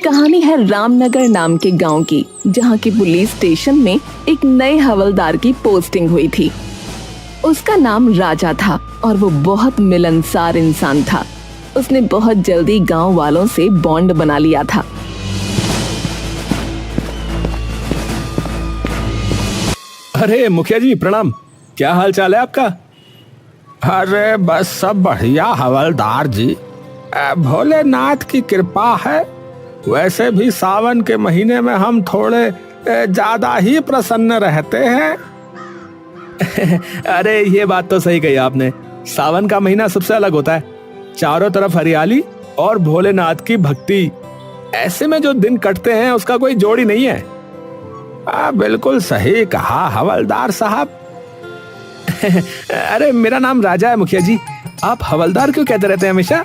कहानी है रामनगर नाम के गांव की, जहां की पुलिस स्टेशन में एक नए हवलदार की पोस्टिंग हुई थी। उसका नाम राजा था और वो बहुत मिलनसार इंसान था। उसने बहुत जल्दी गांव वालों से बॉन्ड बना लिया था। अरे मुखिया जी प्रणाम, क्या हाल चाल है आपका? अरे बस सब बढ़िया हवलदार जी, भोलेनाथ की कृपा है। वैसे भी सावन के महीने में हम थोड़े ज्यादा ही प्रसन्न रहते हैं। अरे ये बात तो सही कही आपने, सावन का महीना सबसे अलग होता है। चारों तरफ हरियाली और भोलेनाथ की भक्ति, ऐसे में जो दिन कटते हैं उसका कोई जोड़ ही नहीं है। बिल्कुल सही कहा हवलदार साहब। अरे मेरा नाम राजा है मुखिया जी, आप हवलदार क्यों कहते रहते हैं हमेशा?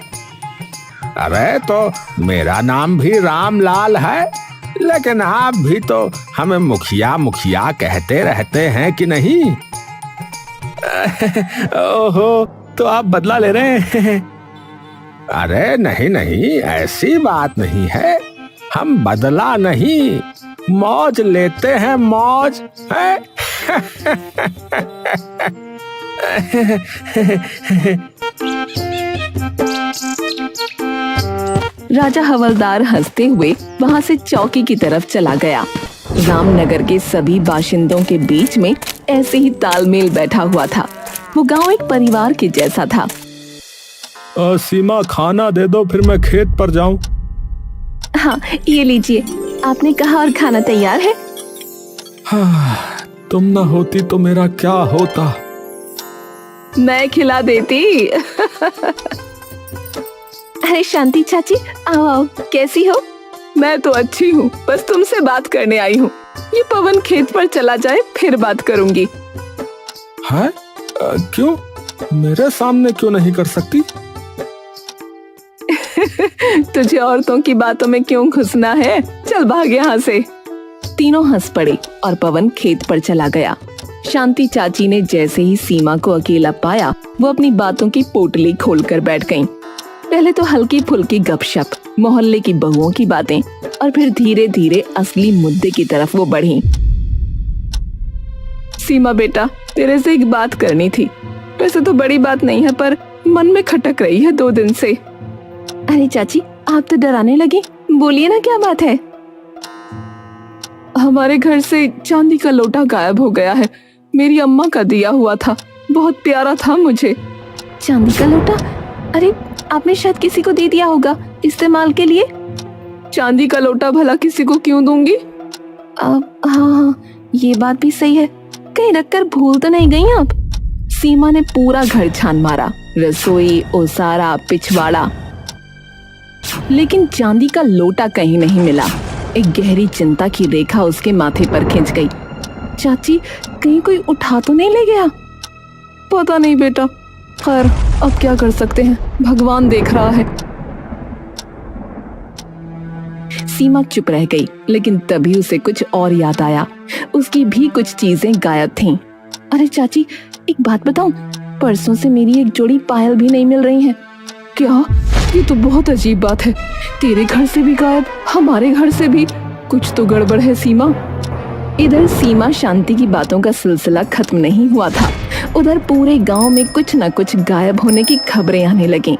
अरे तो मेरा नाम भी रामलाल है, लेकिन आप भी तो हमें मुखिया मुखिया कहते रहते हैं कि नहीं? ओहो, तो आप बदला ले रहे हैं? अरे नहीं नहीं, ऐसी बात नहीं है। हम बदला नहीं, मौज लेते हैं, मौज है। राजा हवलदार हंसते हुए वहां से चौकी की तरफ चला गया। रामनगर के सभी बाशिंदों के बीच में ऐसे ही तालमेल बैठा हुआ था। वो गांव एक परिवार के जैसा था। सीमा खाना दे दो, फिर मैं खेत पर जाऊं। हाँ ये लीजिए, आपने कहा और खाना तैयार है। हाँ, तुम ना होती तो मेरा क्या होता। मैं खिला देती। अरे शांति चाची, आओ आओ, कैसी हो? मैं तो अच्छी हूँ, बस तुमसे बात करने आई हूँ। ये पवन खेत पर चला जाए फिर बात करूंगी। है? क्यों? मेरे सामने क्यों नहीं कर सकती? तुझे औरतों की बातों में क्यों घुसना है? चल भाग यहाँ से। तीनों हंस पड़े और पवन खेत पर चला गया। शांति चाची ने जैसे ही सीमा को अकेला पाया, वो अपनी बातों की पोटली खोलकर बैठ गईं। पहले तो हल्की फुल्की गपशप, मोहल्ले की बहुओं की बातें, और फिर धीरे धीरे असली मुद्दे की तरफ वो बढ़ी। सीमा बेटा, तेरे से एक बात करनी थी। वैसे तो बड़ी बात नहीं है, पर मन में खटक रही है 2 दिन से। अरे चाची, आप तो डराने लगी, बोलिए ना क्या बात है। हमारे घर से चांदी का लोटा गायब हो गया है। मेरी अम्मा का दिया हुआ था, बहुत प्यारा था मुझे। चांदी का लोटा? अरे आपने शायद किसी को दे दिया होगा इस्तेमाल के लिए। चांदी का लोटा भला किसी को क्यों दूंगी? हाँ, ये बात भी सही है। कहीं रखकर भूल तो नहीं गई आप? सीमा ने पूरा घर छान मारा, रसोई, ओसारा, पिछवाड़ा, लेकिन चांदी का लोटा कहीं नहीं मिला। एक गहरी चिंता की रेखा उसके माथे पर खिंच गई। चाची, कहीं कोई उठा तो नहीं ले गया? पता नहीं बेटा, खैर अब क्या कर सकते हैं, भगवान देख रहा है। सीमा चुप रह गई, लेकिन तभी उसे कुछ और याद आया। उसकी भी कुछ चीजें गायब थीं। अरे चाची, एक बात बताऊं, परसों से मेरी एक जोड़ी पायल भी नहीं मिल रही है। क्या? ये तो बहुत अजीब बात है। तेरे घर से भी गायब, हमारे घर से भी। कुछ तो गड़बड़ है सीमा। इधर सीमा शांति की बातों का सिलसिला खत्म नहीं हुआ था, उधर पूरे गांव में कुछ न कुछ गायब होने की खबरें आने लगीं।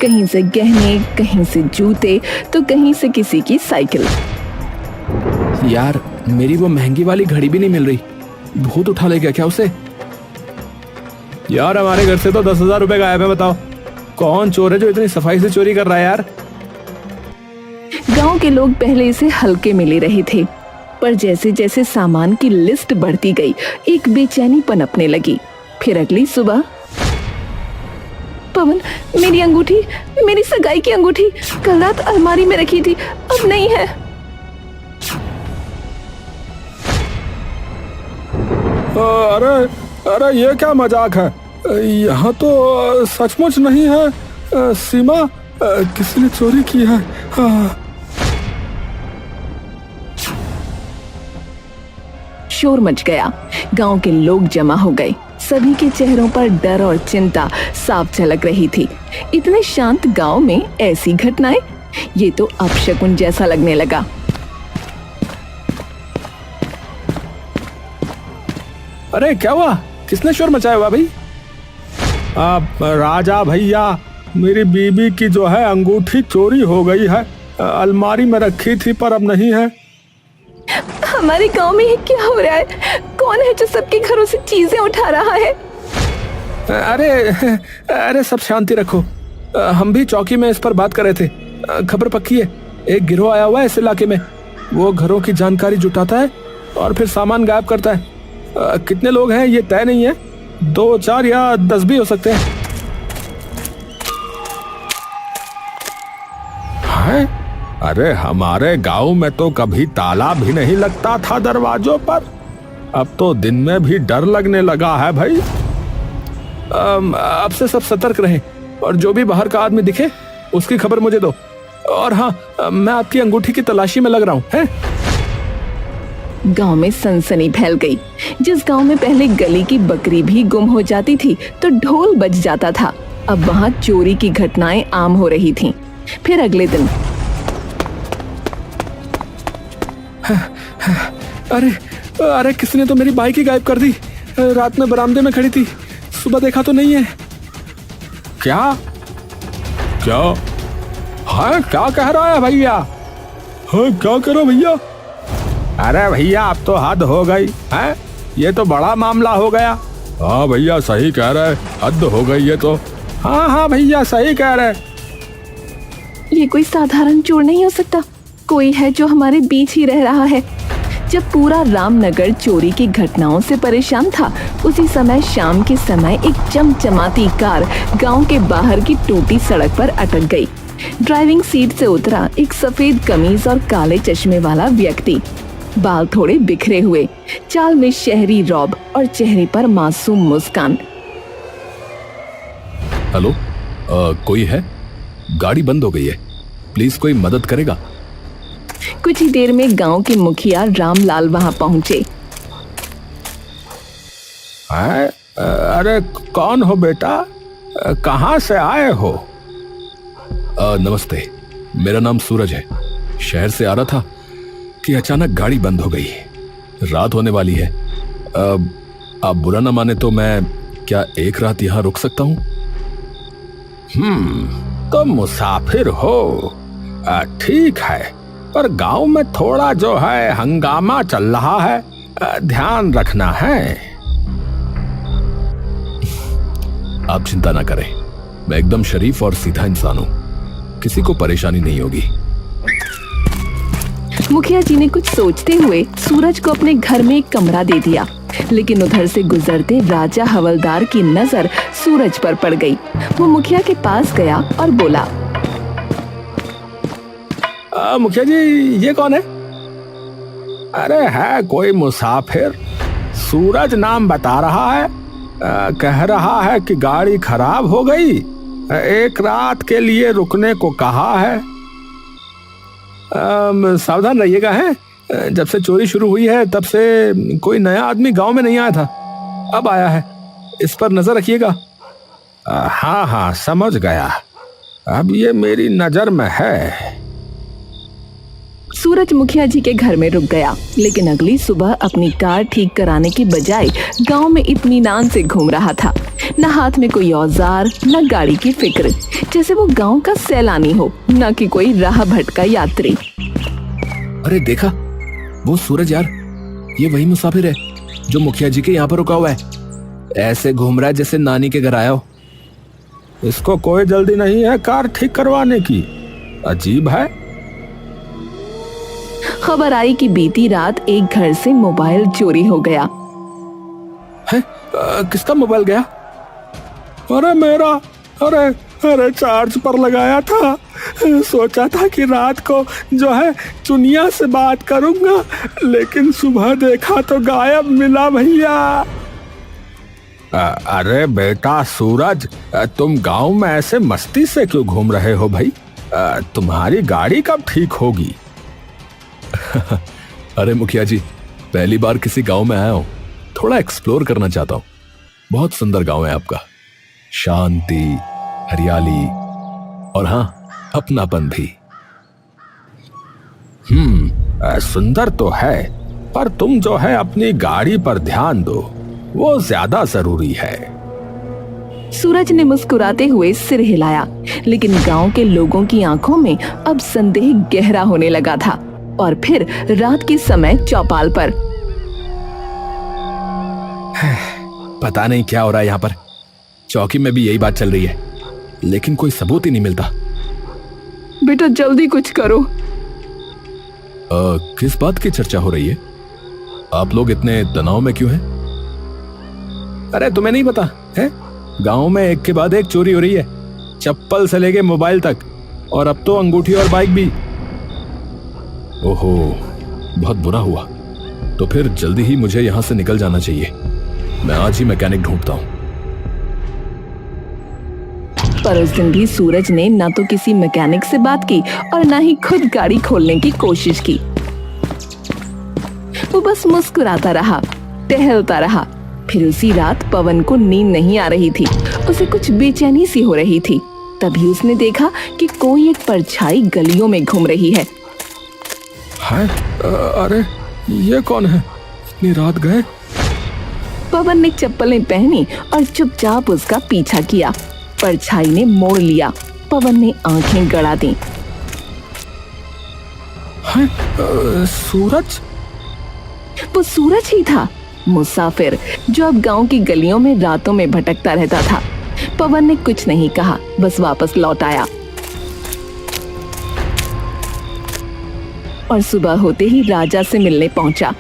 कहीं से गहने, कहीं से जूते, तो कहीं से किसी की साइकिल। यार, मेरी वो महंगी वाली घड़ी भी नहीं मिल रही। भूत उठा ले गया क्या उसे? यार हमारे घर से तो 10,000 रुपए गायब है। बताओ कौन चोर है जो इतनी सफाई से चोरी कर रहा है यार? गांव के लोग पहले इसे हल्के में ले रहे थे, पर जैसे जैसे सामान की लिस्ट बढ़ती गई, एक बेचैनी पनपने लगी। फिर अगली सुबह, पवन, मेरी अंगूठी, मेरी सगाई की अंगूठी कल रात अलमारी में रखी थी, अब नहीं है। अरे अरे ये क्या मजाक है? यहाँ तो सचमुच नहीं है। सीमा, किसी ने चोरी की है। शोर मच गया, गांव के लोग जमा हो गए। सभी के चेहरों पर डर और चिंता साफ झलक रही थी। इतने शांत गांव में ऐसी घटनाएं ये तो अपशकुन जैसा लगने लगा। अरे क्या हुआ, किसने शोर मचाया हुआ भाई? राजा भैया, मेरी बीबी की जो है अंगूठी चोरी हो गई है। अलमारी में रखी थी पर अब नहीं है। हमारे गांव में ये क्या हो रहा है? कौन है जो सबके घरों से चीजें उठा रहा है? अरे अरे सब शांति रखो, हम भी चौकी में इस पर बात कर रहे थे। खबर पक्की है, एक गिरोह आया हुआ है इस इलाके में। वो घरों की जानकारी जुटाता है और फिर सामान गायब करता है। कितने लोग हैं ये तय नहीं है, 2, 4 या 10 भी हो सकते हैं। अरे हमारे गांव में तो कभी ताला भी नहीं लगता था दरवाजों पर, अब तो दिन में भी डर लगने लगा है भाई। अब से सब सतर्क रहें और जो भी बाहर का आदमी दिखे उसकी खबर मुझे दो। और हाँ, मैं आपकी अंगूठी की तलाशी में लग रहा हूँ। गांव में सनसनी फैल गई। जिस गांव में पहले गली की बकरी भी गुम हो जाती थी तो ढोल बज जाता था, अब वहां चोरी की घटनाएं आम हो रही थीं। फिर अगले दिन अरे अरे किसने तो मेरी बाइक ही गायब कर दी। रात में बरामदे में खड़ी थी, सुबह देखा तो नहीं है। क्या क्या हाँ, क्या कह रहा है भैया? हाँ क्या करो भैया? अरे भैया अब तो हद हो गई है, ये तो बड़ा मामला हो गया। हाँ भैया सही कह रहे, हद हो गई ये तो। हाँ भैया सही कह रहे। ये कोई साधारण चोर नहीं हो सकता, कोई है जो हमारे बीच ही रह रहा है। जब पूरा रामनगर चोरी की घटनाओं से परेशान था, उसी समय शाम के समय एक चमचमाती कार गांव के बाहर की टूटी सड़क पर अटक गई। ड्राइविंग सीट से उतरा एक सफेद कमीज और काले चश्मे वाला व्यक्ति, बाल थोड़े बिखरे हुए, चाल में शहरी रौब और चेहरे पर मासूम मुस्कान। हेलो, कोई है? गाड़ी बंद हो गई है, प्लीज कोई मदद करेगा? कुछ ही देर में गांव के मुखिया रामलाल वहां पहुंचे। अरे कौन हो बेटा, कहाँ से आए हो? नमस्ते, मेरा नाम सूरज है। शहर से आ रहा था कि अचानक गाड़ी बंद हो गई। रात होने वाली है। आप बुरा ना माने तो मैं क्या एक रात यहाँ रुक सकता हूँ? तो मुसाफिर हो, ठीक है, पर गांव में थोड़ा जो है हंगामा चल रहा है, ध्यान रखना है। आप चिंता ना करें, मैं एकदम शरीफ और सीधा इंसान हूँ, किसी को परेशानी नहीं होगी। मुखिया जी ने कुछ सोचते हुए सूरज को अपने घर में एक कमरा दे दिया, लेकिन उधर से गुजरते राजा हवलदार की नजर सूरज पर पड़ गई। वो मुखिया के पास गया और बोला, मुखिया जी ये कौन है? अरे है कोई मुसाफिर, सूरज नाम बता रहा है। कह रहा है कि गाड़ी खराब हो गई, एक रात के लिए रुकने को कहा है। सावधान रहिएगा। है जब से चोरी शुरू हुई है तब से कोई नया आदमी गांव में नहीं आया था, अब आया है, इस पर नजर रखिएगा। हाँ समझ गया, अब ये मेरी नजर में है। सूरज मुखिया जी के घर में रुक गया, लेकिन अगली सुबह अपनी कार ठीक कराने की बजाय गांव में इत्मीनान से घूम रहा था। न हाथ में कोई औजार, न गाड़ी की फिक्र, जैसे वो गांव का सैलानी हो, न कि कोई राह भटका यात्री। अरे देखा, वो सूरज यार, ये वही मुसाफिर है जो मुखिया जी के यहाँ पर रुका हुआ है। ऐसे घूम रहा है जैसे नानी के घर आया हो। इसको कोई जल्दी नहीं है कार ठीक करवाने की, अजीब है। खबर आई कि बीती रात एक घर से मोबाइल चोरी हो गया। है? किसका मोबाइल गया? अरे मेरा, अरे चार्ज पर लगाया था, सोचा था कि रात को जो है चुनिया से बात करूंगा, लेकिन सुबह देखा तो गायब मिला भैया। अरे बेटा सूरज, तुम गांव में ऐसे मस्ती से क्यों घूम रहे हो भाई? तुम्हारी गाड़ी कब ठीक होगी? अरे मुखिया जी, पहली बार किसी गांव में आया हूं, थोड़ा एक्सप्लोर करना चाहता हूं। बहुत सुंदर गांव है आपका, शांति, हरियाली और हाँ अपनापन भी। सुंदर तो है, पर तुम जो है अपनी गाड़ी पर ध्यान दो, वो ज्यादा जरूरी है। सूरज ने मुस्कुराते हुए सिर हिलाया, लेकिन गांव के लोगों की आंखों में अब संदेह गहरा होने लगा था। और फिर रात के समय चौपाल पर पता नहीं क्या हो रहा है यहाँ पर। चौकी में भी यही बात चल रही है, लेकिन कोई सबूत ही नहीं मिलता। बेटा जल्दी कुछ करो। किस बात की चर्चा हो रही है? आप लोग इतने तनाव में क्यों हैं? अरे तुम्हें नहीं पता है, गांव में एक के बाद एक चोरी हो रही है, चप्पल से लेके मोबाइल तक, और अब तो अंगूठी और बाइक भी। ओहो, बहुत बुरा हुआ। तो फिर जल्दी ही मुझे यहां से निकल जाना चाहिए। मैं आज ही मैकेनिक ढूंढता हूं। पर उस दिन भी सूरज ने ना तो किसी मैकेनिक से बात की और ना ही खुद गाड़ी खोलने की कोशिश की। वो बस मुस्कुराता रहा, टहलता रहा। फिर उसी रात पवन को नींद नहीं आ रही थी, उसे कुछ बेचैनी सी हो रही थी। तभी उसने देखा कि कोई एक परछाई गलियों में घूम रही है। अरे ये कौन है? इतनी रात गए। पवन ने चप्पलें पहनी और चुपचाप उसका पीछा किया। परछाई ने मोड़ लिया। पवन ने आंखें गड़ा दी। सूरज? वो सूरज ही था, मुसाफिर जो अब गांव की गलियों में रातों में भटकता रहता था। पवन ने कुछ नहीं कहा, बस वापस लौट आया। और सुबह होते ही राजा से मिलने पहुंचा।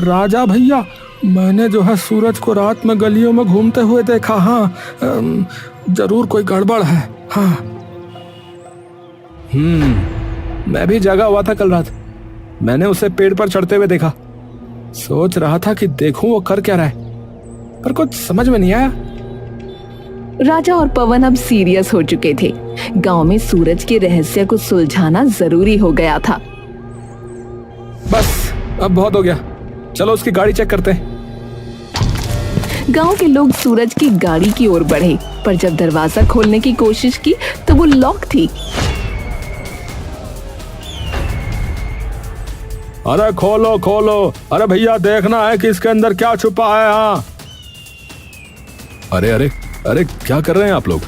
राजा भैया, मैंने जो है सूरज को रात में गलियों में घूमते हुए देखा। हाँ, जरूर कोई गड़बड़ है। हाँ। मैं भी जागा हुआ था कल रात। मैंने उसे पेड़ पर चढ़ते हुए देखा। सोच रहा था कि देखूं वो कर क्या रहा है, पर कुछ समझ में नहीं आया। राजा और पवन अब सीरियस हो चुके थे। गांव में सूरज के रहस्य को सुलझाना जरूरी हो गया था। बस अब बहुत हो गया, चलो उसकी गाड़ी चेक करते हैं। गांव के लोग सूरज की गाड़ी की ओर बढ़े, पर जब दरवाजा खोलने की कोशिश की तो वो लॉक थी। अरे खोलो खोलो, अरे भैया देखना है कि इसके अंदर क्या छुपा है। हाँ। अरे अरे अरे, क्या कर रहे हैं आप लोग?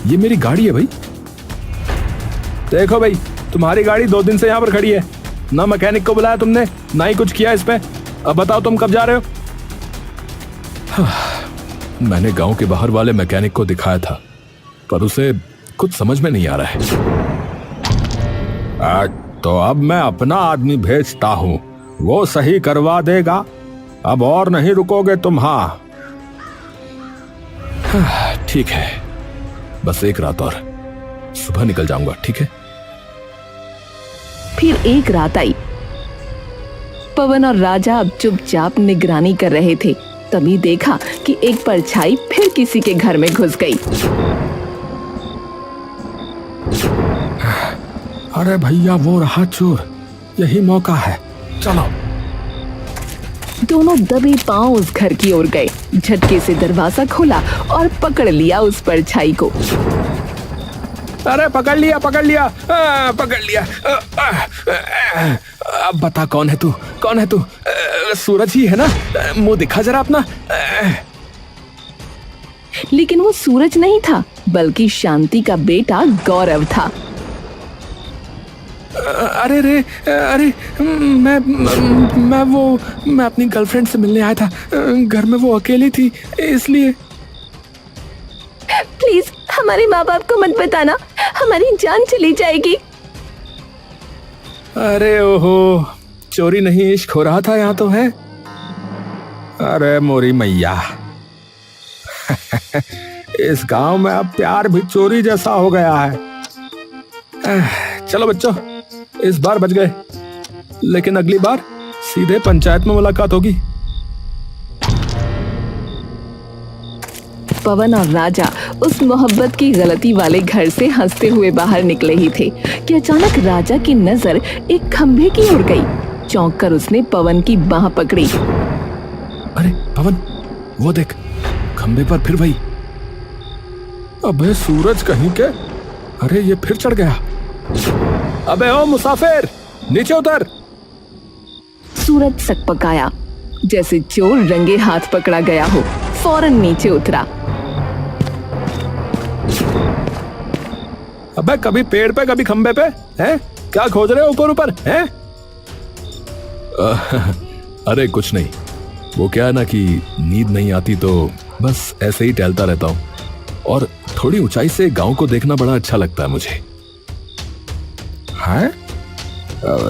ये मेरी गाड़ी है भाई। देखो भाई, तुम्हारी गाड़ी 2 दिन से यहाँ पर खड़ी है, ना मैकेनिक को बुलाया तुमने, ना ही कुछ किया इस पे। अब बताओ तुम कब जा रहे हो? मैंने गांव के बाहर वाले मैकेनिक को दिखाया था, पर उसे कुछ समझ में नहीं आ रहा है। तो अब मैं अपना आदमी भेजता हूँ, वो सही करवा देगा। अब और नहीं रुकोगे तुम? हाँ ठीक है, बस एक रात और, सुबह निकल जाऊंगा। ठीक है। फिर एक रात आई। पवन और राजा अब चुपचाप निगरानी कर रहे थे। तभी देखा कि एक परछाई फिर किसी के घर में घुस गई। अरे भैया, वो रहा चोर, यही मौका है, चलो। दोनों दबे पांव उस घर की ओर गए, झटके से दरवाजा खोला और पकड़ लिया उस परछाई को। अरे पकड़ लिया, पकड़ लिया, पकड़ लिया। अब बता, कौन है तू? कौन है तू? सूरज ही है ना? मुंह दिखा जरा अपना। लेकिन वो सूरज नहीं था, बल्कि शांति का बेटा गौरव था। अरे रे, अरे मैं अपनी गर्लफ्रेंड से मिलने आया था। घर में वो अकेली थी, इसलिए। प्लीज हमारे माँ बाप को मत बताना, हमारी जान चली जाएगी। अरे ओहो, चोरी नहीं इश्क हो रहा था यहाँ तो है। अरे मोरी मैया, इस गांव में अब प्यार भी चोरी जैसा हो गया है। चलो बच्चों, इस बार बच गए, लेकिन अगली बार सीधे पंचायत में मुलाकात होगी। पवन और राजा उस मोहब्बत की गलती वाले घर से हंसते हुए बाहर निकले ही थे कि अचानक राजा की नजर एक खंभे की ओर गई। चौंक कर उसने पवन की बाह पकड़ी। अरे पवन, वो देख, खंभे पर फिर वही। अबे सूरज कहीं के, अरे ये फिर चढ़ गया। अबे ओ मुसाफिर, नीचे उतर। सूरज सकपकाया, जैसे चोर रंगे हाथ पकड़ा गया हो। फौरन नीचे उतरा। अबे कभी पेड़ पे कभी खंबे पे, हैं? क्या खोज रहे हो ऊपर ऊपर, हैं? अरे कुछ नहीं, वो क्या है ना कि नींद नहीं आती तो बस ऐसे ही टहलता रहता हूँ, और थोड़ी ऊंचाई से गांव को देखना बड़ा अच्छा लगता है मुझे। है?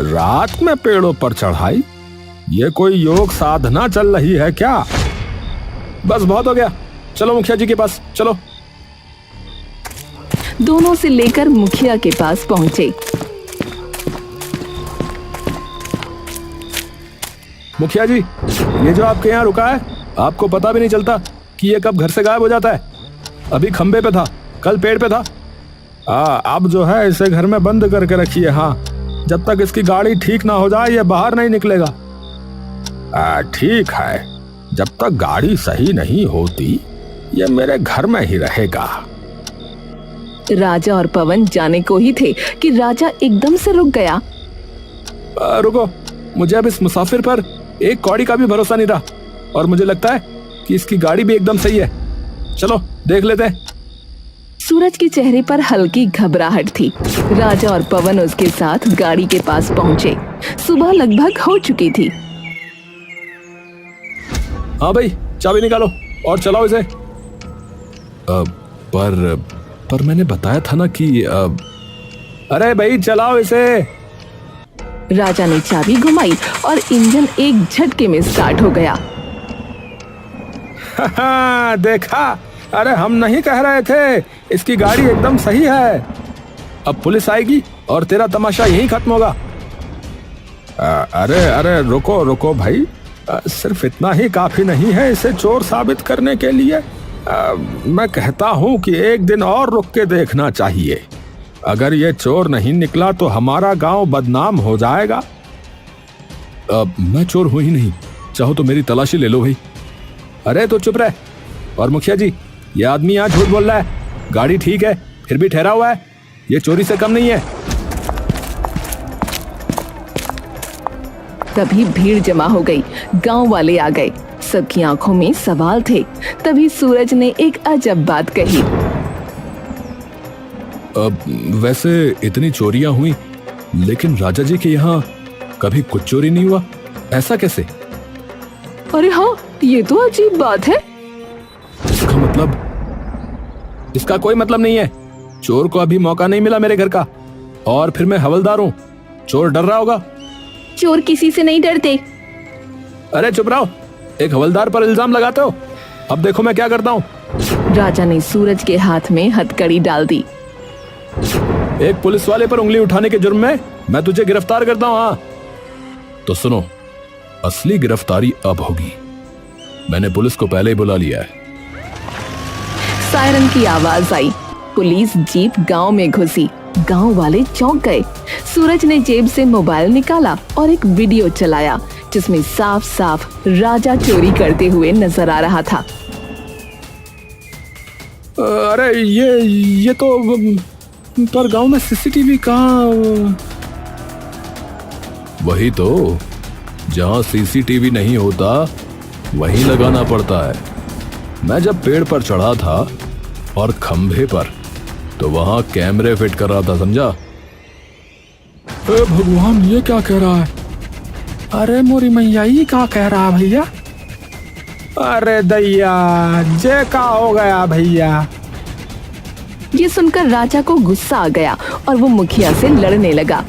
रात में पेड़ों पर चढ़ाई? ये कोई योग साधना चल रही है क्या? बस बहुत हो गया, चलो मुखिया जी के पास चलो। दोनों से लेकर मुखिया के पास पहुंचे। मुखिया जी, ये जो आपके यहाँ रुका है, आपको पता भी नहीं चलता कि ये कब घर से गायब हो जाता है। अभी खंबे पे था, कल पेड़ पे था। अब जो है इसे घर में बंद करके रखिए। हाँ, जब तक इसकी गाड़ी ठीक ना हो जाए ये बाहर नहीं निकलेगा। ठीक है, जब तक गाड़ी सही नहीं होती ये मेरे घर में ही रहेगा। राजा और पवन जाने को ही थे कि राजा एकदम से रुक गया। रुको, मुझे अब इस मुसाफिर पर एक कौड़ी का भी भरोसा नहीं रहा, और मुझे लगता है कि इसकी गाड़ी भी एकदम सही है। चलो देख लेते हैं। सूरज के चेहरे पर हल्की घबराहट थी। राजा और पवन उसके साथ गाड़ी के पास पहुंचे। सुबह लगभग हो चुकी थी। हाँ भाई, चाबी निकालो और चलाओ इसे। पर मैंने बताया था ना कि अरे भाई चलाओ इसे। राजा ने चाबी घुमाई और इंजन एक झटके में स्टार्ट हो गया। देखा, अरे हम नहीं कह रहे थे, इसकी गाड़ी एकदम सही है। अब पुलिस आएगी और तेरा तमाशा यहीं खत्म होगा। अरे रुको रुको भाई, सिर्फ इतना ही काफी नहीं है इसे चोर साबित करने के लिए। मैं कहता हूँ कि एक दिन और रुक के देखना चाहिए। अगर ये चोर नहीं निकला तो हमारा गांव बदनाम हो जाएगा। मैं चोर हूं ही नहीं, चाहो तो मेरी तलाशी ले लो भाई। अरे तो चुप रह। और मुखिया जी, ये आदमी यहाँ झूठ बोल रहा है। गाड़ी ठीक है फिर भी ठहरा हुआ है, ये चोरी से कम नहीं है। तभी भीड़ जमा हो गई। गांव वाले आ गए। सबकी आंखों में सवाल थे। तभी सूरज ने एक अजब बात कही। वैसे इतनी चोरियां हुई, लेकिन राजा जी के यहाँ कभी कुछ चोरी नहीं हुआ, ऐसा कैसे? अरे हाँ, ये तो अजीब बात है। इसका मतलब? इसका कोई मतलब नहीं है। चोर को अभी मौका नहीं मिला मेरे घर का, और फिर मैं हवलदार हूँ। चोर डर रहा होगा। चोर किसी से नहीं डरते। अरे चुप रहो, एक हवलदार पर इल्जाम लगाते हो। अब देखो मैं क्या करता हूँ। राजा ने सूरज के हाथ में हथकड़ी डाल दी। एक पुलिस वाले पर उंगली उठाने के जुर्म में मैं तुझे गिरफ्तार करता हूँ। हाँ तो सुनो, असली गिरफ्तारी अब होगी। मैंने पुलिस को पहले ही बुला लिया है। सायरन की आवाज आई। पुलिस जीप गांव में घुसी। गांव वाले चौंक गए। सूरज ने जेब से मोबाइल निकाला और एक वीडियो चलाया जिसमें साफ साफ राजा चोरी करते हुए नजर आ रहा था। अरे ये तो पर गांव में सीसीटीवी कहाँ? वही तो, जहाँ सीसीटीवी नहीं होता वहीं लगाना पड़ता है। मैं जब पेड़ पर चढ़ा था और खंभे पर, तो वहां कैमरे फिट कर रहा था, समझा? भगवान, ये क्या कह रहा है? अरे मोरी मैया, ये क्या कह रहा है भैया? अरे दैया, जे का हो गया भैया? ये सुनकर राजा को गुस्सा आ गया और वो मुखिया से लड़ने लगा।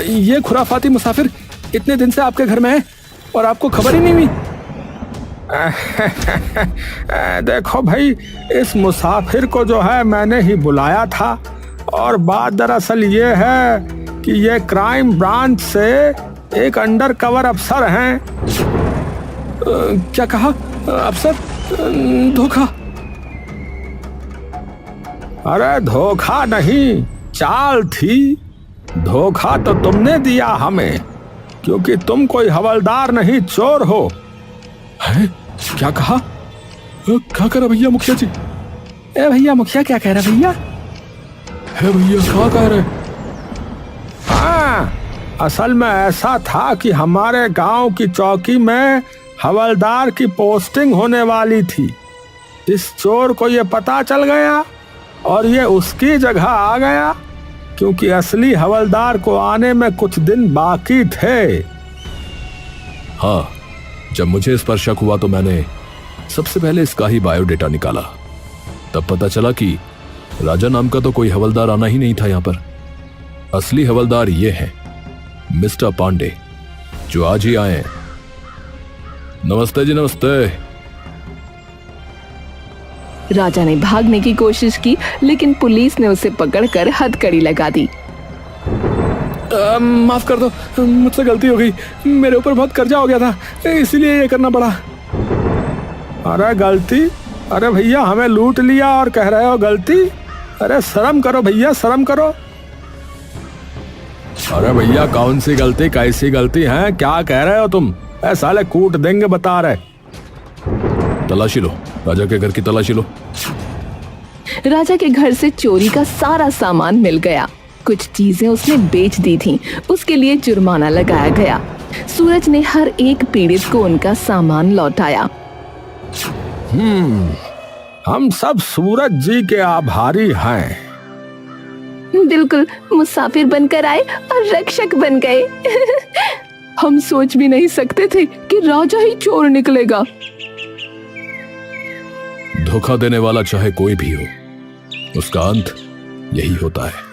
ये खुराफाती मुसाफिर इतने दिन से आपके घर में है और आपको खबर ही नहीं हुई? देखो भाई, इस मुसाफिर को जो है मैंने ही बुलाया था, और बात दरअसल ये है कि ये क्राइम ब्रांच से एक अंडर कवर अफसर हैं। क्या कहा? अफसर? धोखा? अरे धोखा नहीं, चाल थी। धोखा तो तुमने दिया हमें, क्योंकि तुम कोई हवलदार नहीं, चोर हो। है? क्या कहा? क्या करा भैया मुखिया जी? ए भैया, मुखिया क्या कह रहा भैया? है भैया, क्या कह रहे? हाँ, असल में ऐसा था कि हमारे गांव की चौकी में हवलदार की पोस्टिंग होने वाली थी। इस चोर को ये पता चल गया और ये उसकी जगह आ गया, क्योंकि असली हवलदार को आने में कुछ दिन बाकी थे। हाँ, जब मुझे इस पर शक हुआ तो मैंने सबसे पहले इसका ही बायोडेटा निकाला। तब पता चला कि राजा नाम का तो कोई हवलदार आना ही नहीं था यहाँ पर। असली हवलदार ये हैं मिस्टर पांडे, जो आज ही आए हैं। नमस्ते जी, नमस्ते। राजा ने भागने की कोशिश की, लेकिन पुलिस ने उसे पकड़कर हथकड़ी लगा दी। माफ कर दो, मुझसे गलती हो गई। मेरे ऊपर बहुत कर्जा हो गया था, इसीलिए ये करना पड़ा। अरे गलती? अरे भैया, हमें लूट लिया और कह रहे हो गलती? अरे शर्म करो भैया, शर्म करो। अरे भैया, कौन सी गलती, कैसी गलती है, क्या कह रहे हो तुम? साले कूट देंगे बता रहे। तलाशी लो, राजा के घर की तलाशी लो। राजा के घर से चोरी का सारा सामान मिल गया। कुछ चीजें उसने बेच दी थीं, उसके लिए जुर्माना लगाया गया। सूरज ने हर एक पीड़ित को उनका सामान लौटाया। हम सब सूरज जी के आभारी हैं। बिल्कुल, मुसाफिर बनकर आए और रक्षक बन गए। हम सोच भी नहीं सकते थे कि राजा ही चोर निकलेगा। धोखा देने वाला चाहे कोई भी हो, उसका अंत यही होता है।